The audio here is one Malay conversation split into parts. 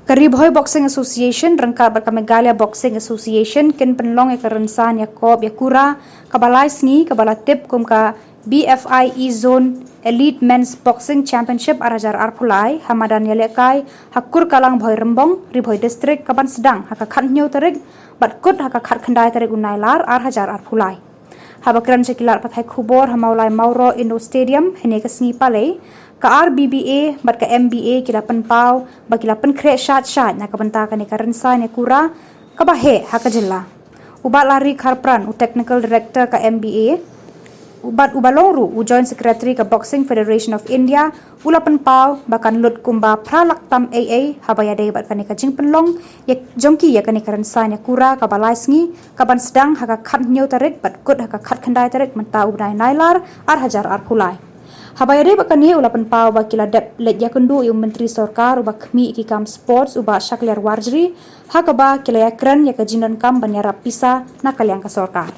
Karibhoy Boxing Association rangka Meghalaya Boxing Association ken penlong ya kerensan ya kop ya kura kabalai sngi kabalatip kum ka BFI Zone Elite Men's Boxing Championship arajar arpulai hamadan yalekai hakur kalang bhoy rembong ribhoy district kaban sedang haka khat nyau tarik batkut haka khat khandai tarik unailar hajar arpulai habakran sekilar pathai khubor hamaulai Mauro Indo Stadium hene ka sngi pale ka RBBA bat ka MBA kila penpau ba kila penkre shat na ka benta ka ne karensa ne kura ka bahe haka jilla ubat lari kharpran u technical director ka MBA ubat ubalongru u joint secretary ka Boxing Federation of India ula penpau bakan lut kumba pralak tam AA habaya de bat ka ne ka jing penlong ya jongki ya ka ne karensa ne kura ka balai sngi ka ban sedang haka khat nyau tarik bat kut haka khat khandai tarik menta ubnai nailar hajar arpulai Habayade bakani ulapan pau bakila dep lejya kundu yung menteri sorkar ubak mi ikikam sports ubak syakliar warjri hakaba kila yakran ya kajinan kam banyara pisa nakaliang ka sorkar.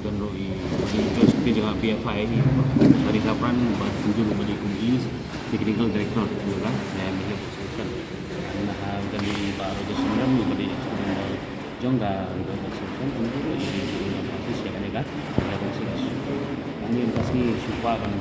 dan roi just kerja BFI ini dari kapan bertuju menjadi kuis technical director juga dan menjadi dan di baru kesembilan menjadi jongga konsultan untuk ini proses yang ada kami pasti suka kan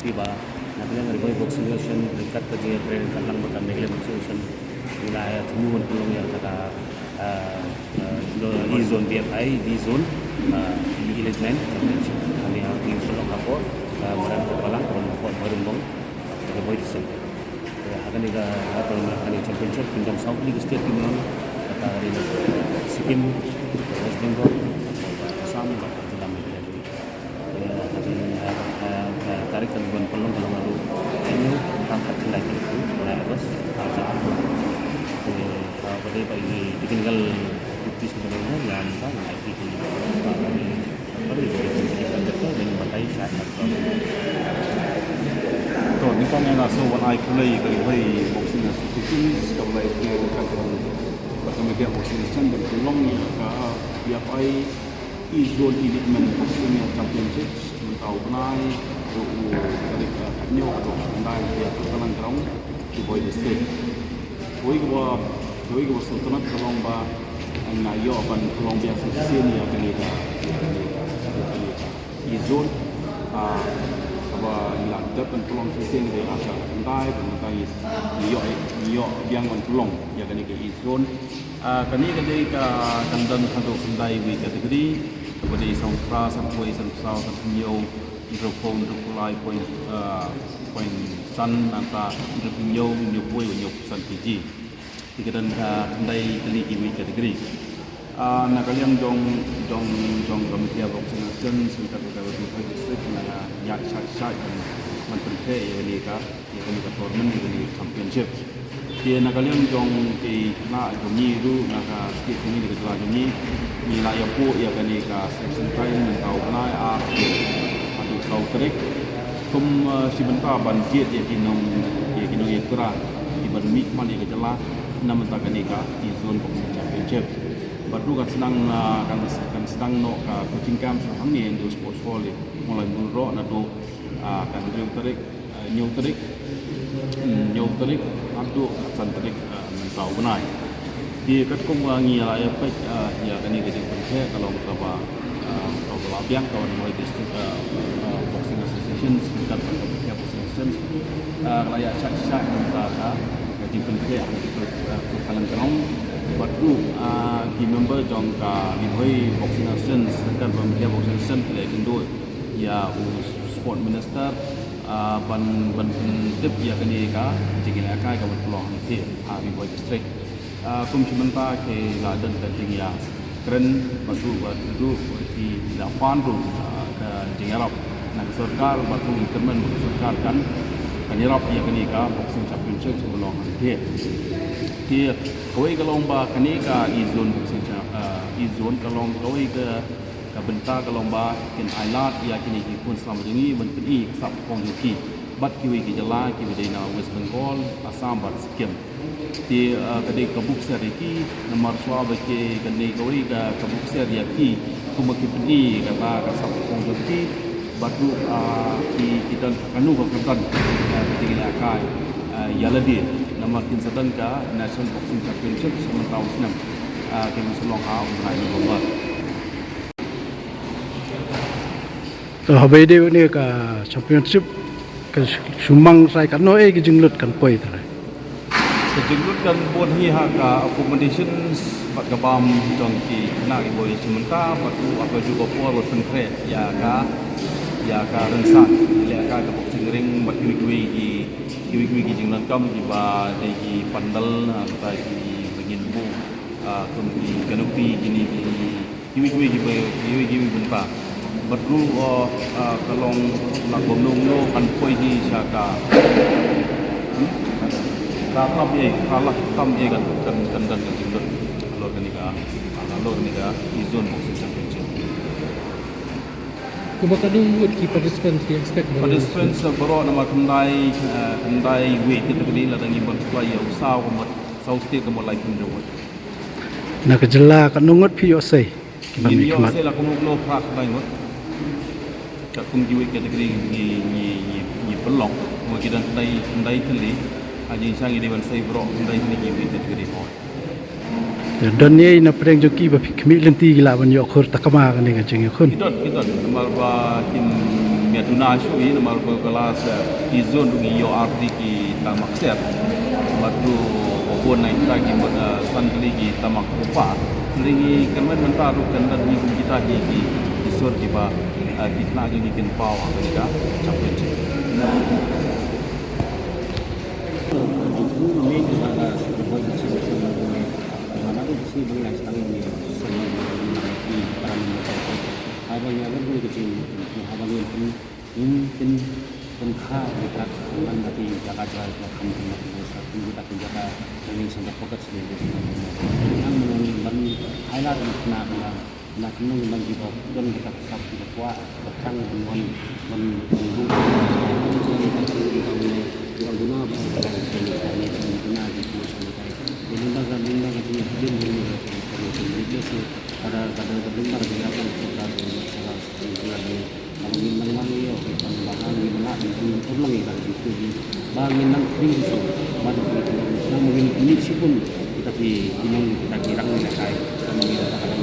tiba nanti yang dari boxing association dekat kerja train kalang bahkan media association wilayah semua belum yang kata di zone BFI di zone Elite Men Championship kami yang belum lapor merang kepalang kalau berumbang ada boy disem akan juga atau akan championship pinjam South League State tim kata hari ini Sikkim West Bengal Assam bahkan dalam media jadi tarik kemudian pelong kalau lalu ini tangkap lagi itu mulai terus harus pada pagi tinggal bukti sebenarnya yang kan lagi di तो निकाल में ना सो वाला एक ले करी भाई boxing association इसका वाला एक ले का तो मैं क्या बॉक्सिंग स्टैंड पर लॉन्ग का BFI Zone Elite Men's Boxing Championship tahu kenai tu dari new atau kenai dia terkenal kerang di boy district boy gua sultanat kalau bah nayo akan kalau biasa sini ya kena Zone apa ilang depan peluang sesing dari asal kentai pentai iyo biang wan peluang ya kini ke zone kini ketika kandan satu kentai di kategori kepada isang pra sampai isang saw sampai mikrofon terkulai point san antara mikrofon nyupui nyup tiji jika dan kentai kali ini kategori nak kalian jong komite boxing nation sekitar beberapa district mana yak syak menterke ini ka tournament ini championship dia nak kalian jong di na joni itu nak state ini di ketua joni nilai yapu ya kani ka section time mentau na adu sautrik kum sibenta banjir ya kinong ikra di banmik man ya kejelah nama takani ka di zone boxing championship baru kan sedang no coaching camp saham ni untuk sports hall mulai munro nado kan new tarik adu kan tarik mentau benai di kat kumwangi ya apa ya kan ini kita percaya kalau berapa kalau biang kawan mulai district boxing association sekitar boxing association layak syak mentah di percaya kalan kerong baru di member jangka lihoi boxing association sekitar pemerintah boxing association tidak Indo ya sport minister ban tip ya kini ka jigil akai ka peluang nanti di boy district kum cimenta ke ladan penting ya keren batu di lapan tu ke jingarap nak सरकार batu teman सरकार kan kanirap ya kini ka boxing championship sebelum nanti dia koi kalau ba kani ka izon izon kalau koi ke benta kalau ba kin ailat ya kini pun selama ini menteri sab kong ki bat kiwi ki jala kiwi dei na West Bengal Assam bat Sikkim ti kadai kabuk seri ki nomor swa ba ke kadai koi ka kabuk seri ya ki kuma ki peni kata ka sap kong ki batu kita kanu ka kan ketika akai yaladi nomor kin sadan ka National Boxing Championship sementara usnam ke musulong ha unai nomor Habis dia ni ke championship ke sumang sai kan noi ke jenglut kan poi tu. Sejenglut kan bon hi ha ka accommodations bat gabam jong ki na ki boy sementara batu apa juga puar bot penkre ya ka rensan le ka boxing ring bat kiwi ki jenglan kam ki ba dei ki pandal ta ki begin bu kum ki kanopi kini kiwi benpa batu kalong nak bomnong no kan poi di saka tam ye kalah tam ye kan jenglut lor ni ka izon boxing championship Kumakaduh ki participants ki expect participants baro nama kendai weight kita kini ladang iban play usau komat South State komat like jawat Nak jela kan nungut pi yo sei. ini yo saya la komo no prak bai ngot tak kum jiwe kategori ni pelong mo kita kendai teli aja sang ini ban sai bro kendai ni jiwe kategori ho Dan ni na preng joki ba kemi lenti gila ban yo khur takama kan ni ngajeng yo khun. kita nomor ba kim miatuna shu ini nomor ba kelas izon dungi yo arti ki tamak set batu obon naik lagi pada santli ki tamak rupa ringi kanwen mentaru kandan ni kita ki isor ki ba kitna jo ni kin pawa ka championshipเป็นค่าในการมันปฏิจากการจะทำเป็นสัตว์ที่ตัดสินใจในสังคมก็เสียเลยทั้งมันให้เราเป็นขนาดนักนุ่งมันดีบอกจนกับสับบอกว่ากับช่างมันรู้yang guna bahasa Indonesia ini guna di Indonesia. Lembaga jenis Indonesia ada dengar berapa sekitar bulan ini. Kalau memang iyo pengembangan gimana itu ulang ya kalau itu bangin nang krisis mana mungkin ini sih pun kita di kita kirang ni kai kalau kita